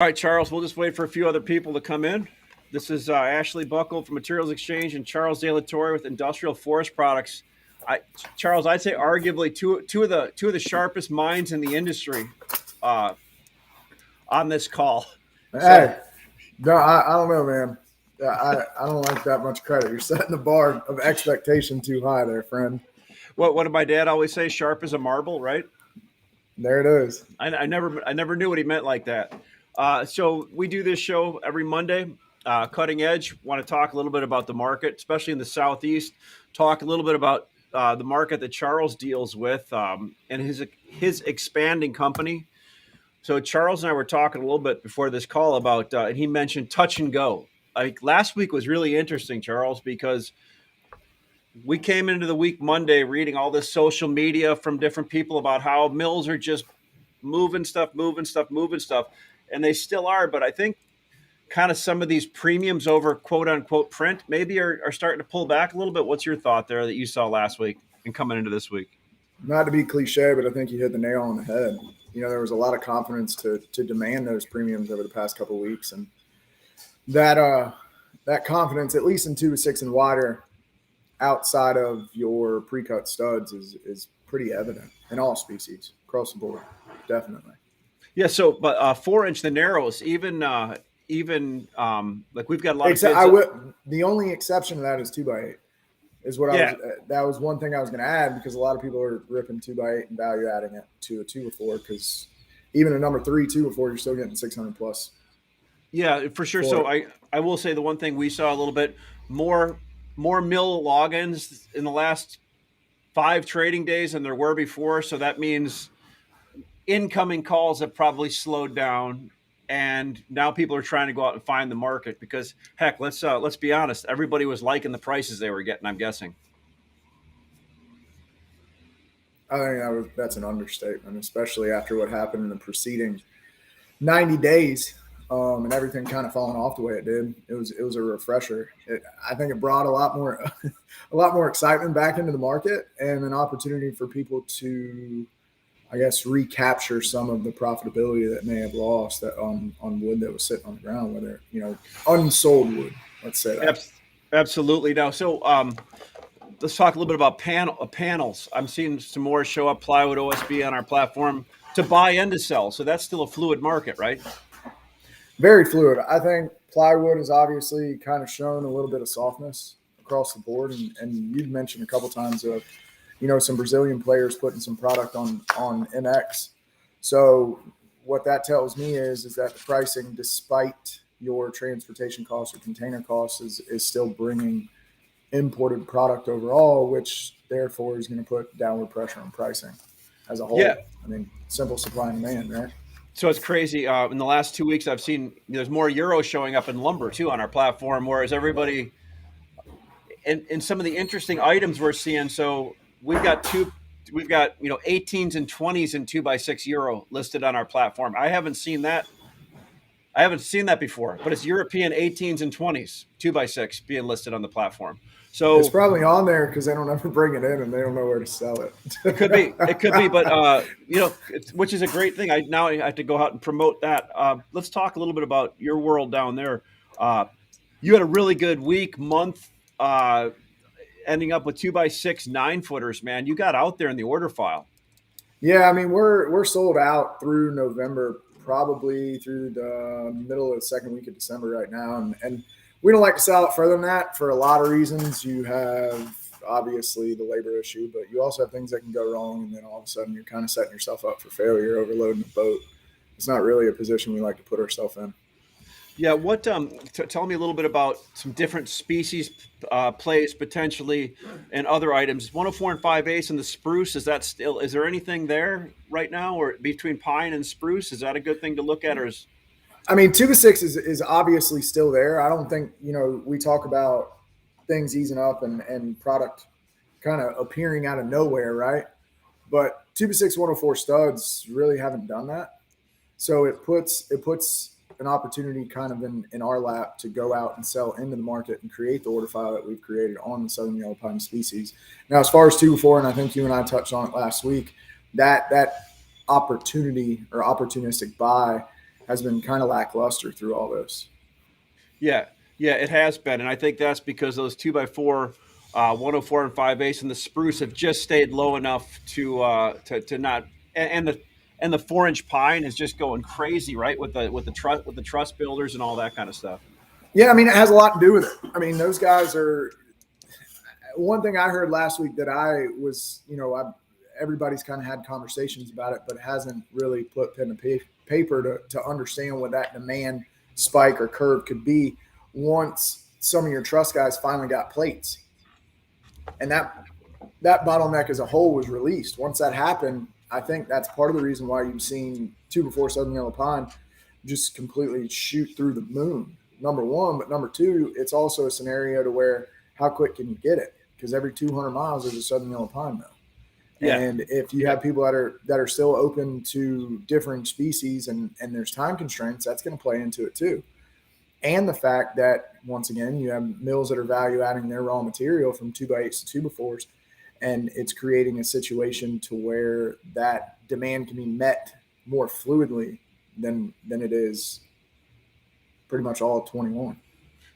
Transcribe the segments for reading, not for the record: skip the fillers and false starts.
All right, Charles, we'll just wait for a few other people to come in. This is Ashley Buckle from Materials Exchange and Charles De La Torre with Industrial Forest Products. I, Charles, I'd say arguably two of the sharpest minds in the industry uh, on this call. So, Hey, no, I don't know, man. I don't like that much credit. You're setting the bar of expectation too high there, friend. what did my dad always say? Sharp as a marble, right? There it is. I never knew what he meant like that. So we do this show every Monday. Cutting Edge. Want to talk a little bit about the market, especially in the Southeast. Talk a little bit about the market that Charles deals with and his expanding company. So Charles and I were talking a little bit before this call about, and he mentioned touch and go. Like last week was really interesting, Charles, because we came into the week Monday reading all this social media from different people about how mills are just moving stuff, moving stuff, moving stuff, and they still are. But I think kind of some of these premiums over quote unquote print maybe are starting to pull back a little bit. What's your thought there that you saw last week and coming into this week? Not to be cliche, but I think you hit the nail on the head. There was a lot of confidence to demand those premiums over the past couple of weeks, and that confidence, at least in 2 to 6 and wider, outside of your pre-cut studs, is pretty evident in all species across the board, definitely. Yeah. So, but 4 inch the narrows, even like we've got a lot of Except bids. I would. The only exception to that is 2x8. Is what I was. Yeah. That was one thing I was going to add, because a lot of people are ripping 2x8 and value adding it to a 2 or 4, because even a number 3 2 or 4, you're still getting 600 plus. Yeah, for sure. For So it. I will say the one thing we saw a little bit more mill logins in the last 5 trading days than there were before. So that means incoming calls have probably slowed down, and now people are trying to go out and find the market because heck, let's be honest, everybody was liking the prices they were getting. I'm guessing. I think that's an understatement, especially after what happened in the preceding 90 days, and everything kind of falling off the way it did. It was a refresher. I think it brought a lot more a lot more excitement back into the market, and an opportunity for people to, I guess, recapture some of the profitability that may have lost that on wood that was sitting on the ground, whether unsold wood. Let's say that. Absolutely. Now, so let's talk a little bit about panels. I'm seeing some more show up plywood OSB on our platform to buy and to sell. So that's still a fluid market, right? Very fluid. I think plywood has obviously kind of shown a little bit of softness across the board, and you've mentioned a couple times of some Brazilian players putting some product on MX. So what that tells me is that the pricing, despite your transportation costs or container costs, is still bringing imported product overall, which therefore is going to put downward pressure on pricing as a whole. Yeah. I mean, simple supply and demand, right? So it's crazy. In the last 2 weeks, I've seen there's more euros showing up in lumber too on our platform, whereas everybody in some of the interesting items we're seeing. So we've got 18s and 20s and 2x6 euro listed on our platform. I haven't seen that. I haven't seen that before, but it's European 18s and 20s 2x6 being listed on the platform. It's So probably on there because they don't ever bring it in and they don't know where to sell it. it could be, but which is a great thing. I have to go out and promote that. Let's talk a little bit about your world down there. Uh, you had a really good week, month, ending up with 2x6 9 footers. Man, you got out there in the order file. Yeah, I mean, we're sold out through November, probably through the middle of the second week of December right now, and we don't like to sell it further than that for a lot of reasons. You have obviously the labor issue, but you also have things that can go wrong, and then all of a sudden you're kind of setting yourself up for failure, overloading the boat. It's not really a position we like to put ourselves in. Yeah, what? Tell me a little bit about some different species plays potentially and other items. 104 and 5/8 and the spruce. Is that still? Is there anything there right now, or between pine and spruce? Is that a good thing to look at, or is? I mean, 2 to 6 is obviously still there. I don't think, we talk about things easing up and product kind of appearing out of nowhere, right? But 2 to 6 104 studs really haven't done that. So it puts an opportunity kind of in our lap to go out and sell into the market and create the order file that we've created on the Southern Yellow Pine species. Now, as far as 2 to 4, and I think you and I touched on it last week, that opportunity or opportunistic buy has been kind of lackluster through all this. Yeah, yeah, it has been, and I think that's because those 2x4, 104 and 5/8 and the spruce have just stayed low enough to not, and the 4-inch pine is just going crazy, right? With the truss builders and all that kind of stuff. Yeah, I mean, it has a lot to do with it. I mean, those guys are. One thing I heard last week that I was, everybody's kind of had conversations about it, but hasn't really put pen to paper to understand what that demand spike or curve could be once some of your truss guys finally got plates. And that bottleneck as a whole was released. Once that happened, I think that's part of the reason why you've seen 2x4 Southern Yellow Pine just completely shoot through the moon. Number one, but number two, it's also a scenario to where how quick can you get it? Because every 200 miles there's a Southern Yellow Pine mill. Yeah. And if you have people that are still open to different species and there's time constraints, that's going to play into it too. And the fact that, once again, you have mills that are value adding their raw material from 2x8s to 2x4s, and it's creating a situation to where that demand can be met more fluidly than it is pretty much all of 21.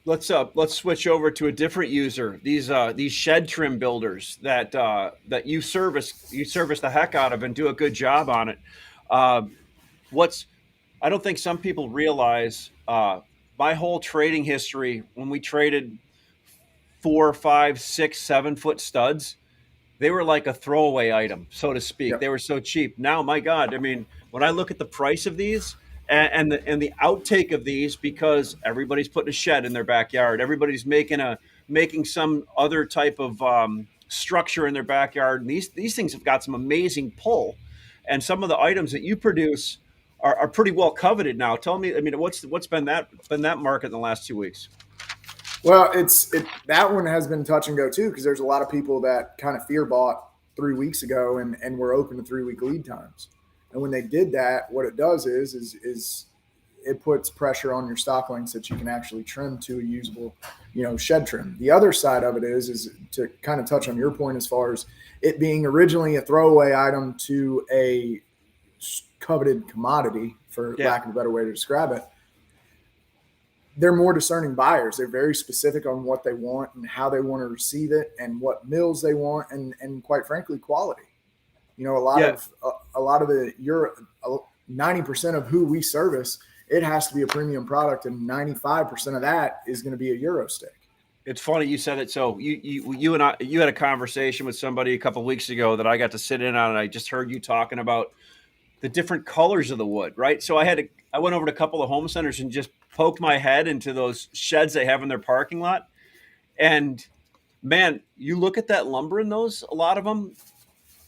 Let's switch over to a different user. These shed trim builders that you service the heck out of and do a good job on it. I don't think some people realize my whole trading history, when we traded 4, 5, 6, 7 foot studs, they were like a throwaway item, so to speak. Yep. They were so cheap. Now, my God, I mean, when I look at the price of these and the outtake of these, because everybody's putting a shed in their backyard, everybody's making some other type of structure in their backyard, and these things have got some amazing pull, and some of the items that you produce are pretty well coveted now. Tell me, I mean, what's been that market in the last 2 weeks? Well, that one has been touch and go too, because there's a lot of people that kind of fear bought 3 weeks ago and were open to 3-week lead times. And when they did that, what it does is it puts pressure on your stock lengths that you can actually trim to a usable, shed trim. The other side of it is to kind of touch on your point as far as it being originally a throwaway item to a coveted commodity, for lack of a better way to describe it. They're more discerning buyers. They're very specific on what they want and how they want to receive it and what mills they want and quite frankly, quality. A lot of the 90% of who we service, it has to be a premium product, and 95% of that is going to be a Euro stick. It's funny you said it. So you had a conversation with somebody a couple of weeks ago that I got to sit in on, and I just heard you talking about the different colors of the wood, right? So I went over to a couple of home centers and just poked my head into those sheds they have in their parking lot. And man, you look at that lumber in those, a lot of them,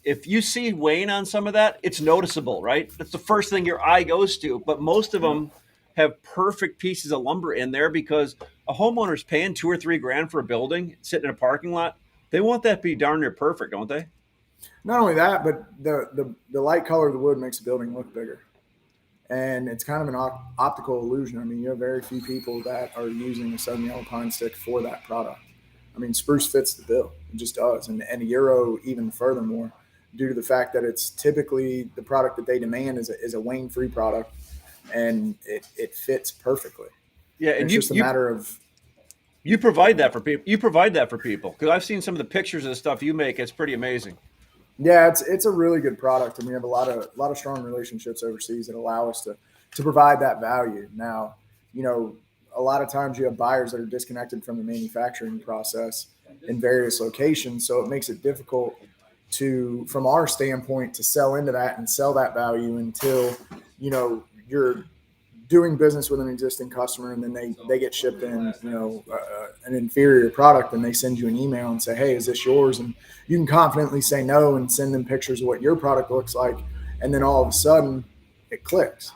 if you see Wayne on some of that, it's noticeable, right? That's the first thing your eye goes to. But most of them have perfect pieces of lumber in there because a homeowner's paying $2 or $3 grand for a building sitting in a parking lot. They want that to be darn near perfect, don't they? Not only that, but the light color of the wood makes the building look bigger. And it's kind of an optical illusion. I mean, you have very few people that are using a Southern Yellow Pine stick for that product. I mean, spruce fits the bill. It just does. And Euro even furthermore, due to the fact that it's typically the product that they demand is a Wayne-free product, and it fits perfectly. Yeah, and it's just a matter of you provide that for people. You provide that for people because I've seen some of the pictures of the stuff you make. It's pretty amazing. Yeah, it's a really good product, and we have a lot of strong relationships overseas that allow us to provide that value. Now, a lot of times you have buyers that are disconnected from the manufacturing process in various locations, so it makes it difficult from our standpoint, to sell into that and sell that value until, you're doing business with an existing customer and then they get shipped in, an inferior product, and they send you an email and say, hey, is this yours? And you can confidently say no and send them pictures of what your product looks like. And then all of a sudden it clicks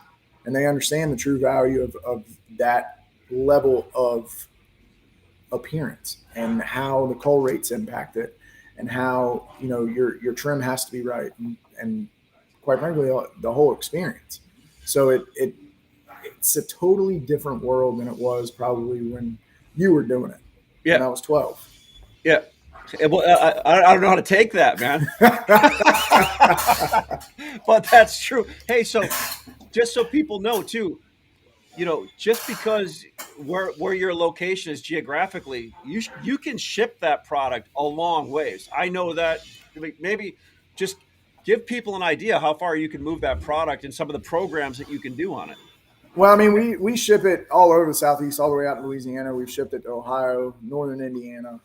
and they understand the true value of that level of appearance and how the coal rates impact it. And how your trim has to be right, and quite frankly, the whole experience. So it's a totally different world than it was probably when you were doing it. Yeah, when I was 12. Yeah, well, I don't know how to take that, man. But that's true. Hey, so just so people know too, just because where your location is geographically, you can ship that product a long ways. I know that. Maybe just give people an idea how far you can move that product and some of the programs that you can do on it. Well, I mean, we ship it all over the Southeast, all the way out to Louisiana. We've shipped it to Ohio, Northern Indiana,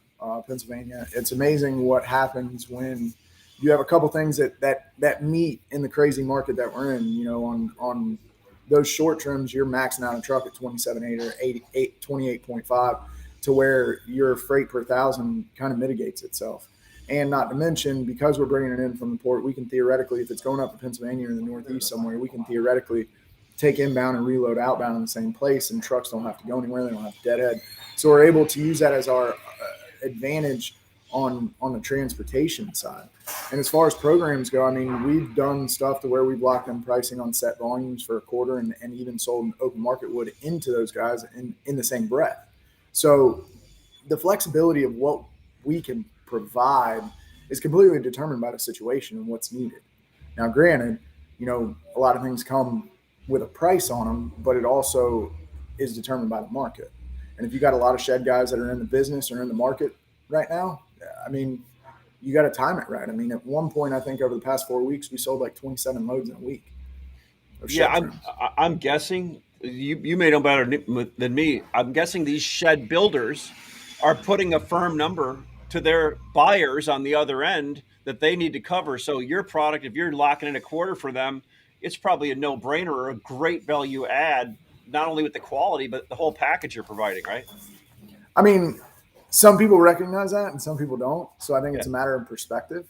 Pennsylvania. It's amazing what happens when you have a couple things that meet in the crazy market that we're in. On those short trims, you're maxing out a truck at 27.8 or 28.5, to where your freight per thousand kind of mitigates itself. And not to mention, because we're bringing it in from the port, we can theoretically, if it's going up to Pennsylvania or the Northeast somewhere, we can theoretically take inbound and reload outbound in the same place, and trucks don't have to go anywhere. They don't have to deadhead. So we're able to use that as our advantage on the transportation side. And as far as programs go, I mean, we've done stuff to where we've locked in pricing on set volumes for a quarter, and even sold an open market wood into those guys in the same breath. So the flexibility of what we can provide is completely determined by the situation and what's needed. Now, granted, a lot of things come with a price on them, but it also is determined by the market. And if you got a lot of shed guys that are in the business or in the market right now, I mean, you got to time it right. I mean, at one point, I think over the past 4 weeks, we sold like 27 loads in a week. Yeah, I'm guessing you may know better than me. I'm guessing these shed builders are putting a firm number to their buyers on the other end that they need to cover. So your product, if you're locking in a quarter for them, it's probably a no-brainer or a great value add, not only with the quality, but the whole package you're providing, right? I mean, some people recognize that and some people don't. So I think it's a matter of perspective.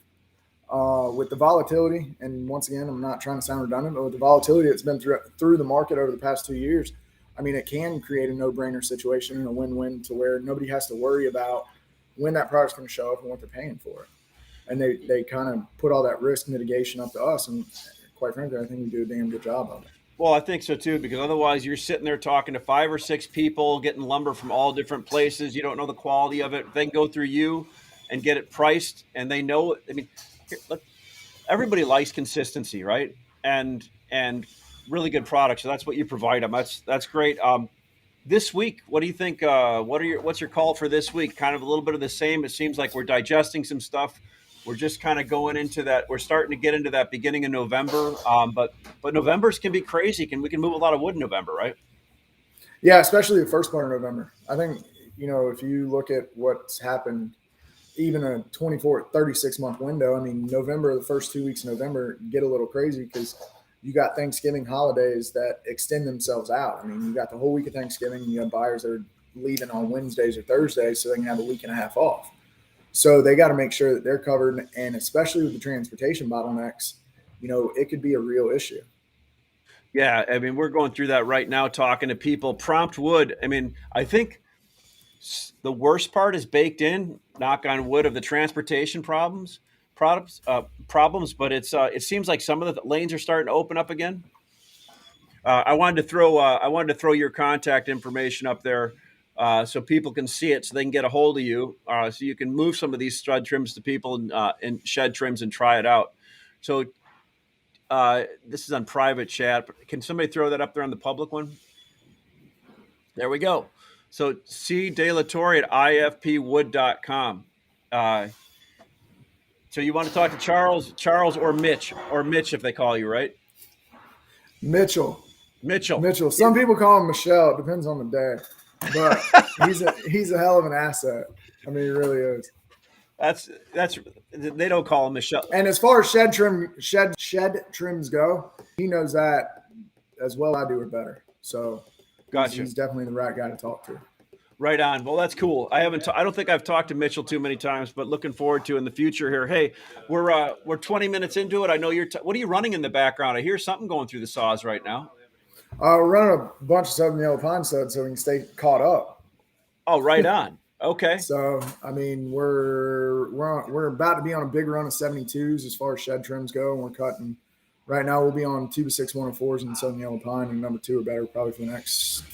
With the volatility, and once again, I'm not trying to sound redundant, but with the volatility that's been through the market over the past 2 years, I mean, it can create a no-brainer situation, a win-win, to where nobody has to worry about when that product's going to show up and what they're paying for it. And they kind of put all that risk mitigation up to us. And quite frankly, I think we do a damn good job of it. Well, I think so too, because otherwise you're sitting there talking to 5 or 6 people, getting lumber from all different places. You don't know the quality of it. They can go through you and get it priced, and they know. I mean, look, everybody likes consistency, right? And really good products. So that's what you provide them. That's great. This week, what do you think? What's your call for this week? Kind of a little bit of the same. It seems like we're digesting some stuff. We're just kind of going into that. We're starting to get into that beginning of November. But November's can be crazy. We can move a lot of wood in November, right? Yeah, especially the first part of November. I think, if you look at what's happened, even a 24, 36-month window, I mean, November, the first 2 weeks of November get a little crazy because you got Thanksgiving holidays that extend themselves out. I mean, you got the whole week of Thanksgiving, and you have buyers that are leaving on Wednesdays or Thursdays so they can have a week and a half off. So they got to make sure that they're covered, and especially with the transportation bottlenecks, it could be a real issue. Yeah, I mean, we're going through that right now, talking to people. Prompt wood. I mean, I think the worst part is baked in. Knock on wood, of the transportation problems. But it seems like some of the lanes are starting to open up again. I wanted to throw your contact information up there so people can see it, so they can get a hold of you, so you can move some of these stud trims to people and shed trims and try it out. So this is on private chat. Can somebody throw that up there on the public one? There we go. So C. De La Torre at ifpwood.com. So you want to talk to Charles or Mitch if they call you, right? Mitchell. Mitchell. Some people call him Michelle. It depends on the day, but he's a hell of an asset. I mean, he really is. That's they don't call him Michelle. And as far as shed trims go, he knows that as well I do or better. So gotcha. He's definitely the right guy to talk to. Right on. Well, that's cool. I don't think I've talked to Mitchell too many times, but looking forward to in the future here. Hey, we're 20 minutes into it. I know what are you running in the background? I hear something going through the saws right now. We're running a bunch of Southern Yellow Pine studs so we can stay caught up. Oh, right on. Okay. So, I mean, we're about to be on a big run of 72s as far as shed trims go, and we're cutting. Right now, we'll be on 2x6 104s in Southern Yellow Pine, and number 2 or better probably for the next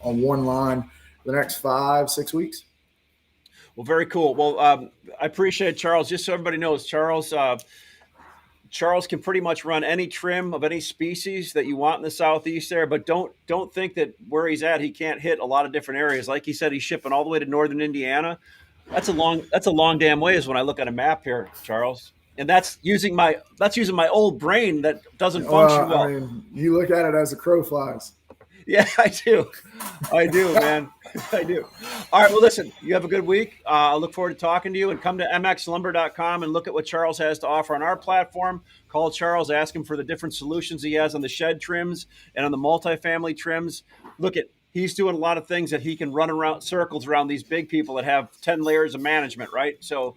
on one line for the next 5-6 weeks. Well, very cool. Well, I appreciate it, Charles. Just so everybody knows, Charles Charles can pretty much run any trim of any species that you want in the Southeast there, but don't think that where he's at he can't hit a lot of different areas. Like he said, he's shipping all the way to northern Indiana. That's a long damn ways when I look at a map here, Charles. And that's using my old brain that doesn't function well. I mean, you look at it as the crow flies. Yeah, I do, man. I do. All right. Well, listen, you have a good week. I look forward to talking to you, and come to mxlumber.com and look at what Charles has to offer on our platform. Call Charles, ask him for the different solutions he has on the shed trims and on the multifamily trims. He's doing a lot of things that he can run around circles around these big people that have 10 layers of management, right? So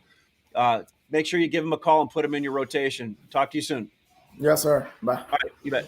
make sure you give him a call and put him in your rotation. Talk to you soon. Yes, sir. Bye. All right. You bet.